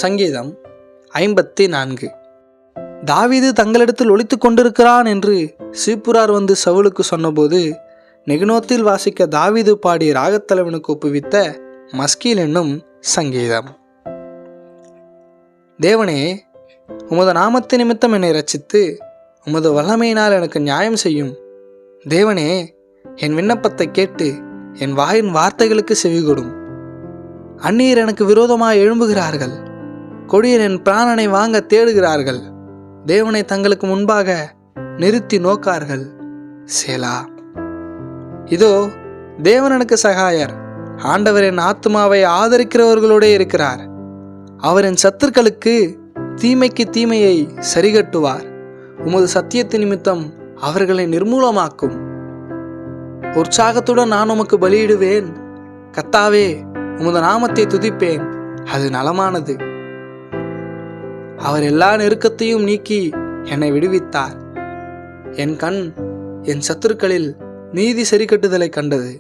சங்கீதம் 54. தாவீது தங்களிடத்தில் ஒளித்து கொண்டிருக்கிறான் என்று சீப்புரார் வந்து சவுலுக்கு சொன்னபோது நெகுனோத்தில் வாசிக்க தாவீது பாடி ராகத்தலைவனுக்கு ஒப்புவித்த மஸ்கீல் என்னும் சங்கீதம். தேவனே, உமது நாமத்து நிமித்தம் என்னை இரட்சித்து உமது வல்லமையினால் எனக்கு நியாயம் செய்யும். தேவனே, என் விண்ணப்பத்தை கேட்டு என் வாயின் வார்த்தைகளுக்கு செவிகொடும். அந்நியர் எனக்கு விரோதமாக எழும்புகிறார்கள், கொடியர் என் பிராணனை வாங்க தேடுகிறார்கள். தேவனை தங்களுக்கு முன்பாக நிறுத்தி நோக்கார்கள். சேலா. இதோ தேவன் எனக்கு சகாயர். ஆண்டவர் என் ஆத்துமாவை ஆதரிக்கிறவர்களோடே இருக்கிறார். அவர் என் சத்துருக்களுக்கு தீமைக்கு தீமையை சரிகட்டுவார். உமது சத்தியத்து நிமித்தம் அவர்களை நிர்மூலமாக்கும். உற்சாகத்துடன் நான் உமக்கு பலியிடுவேன். கர்த்தாவே, உமது நாமத்தை துதிப்பேன், அது நலமானது. அவர் எல்லா நெருக்கத்தையும் நீக்கி என்னை விடுவித்தார். என் கண் என் சத்துருக்களில் நீதி சரிக்கட்டுதலை கண்டது.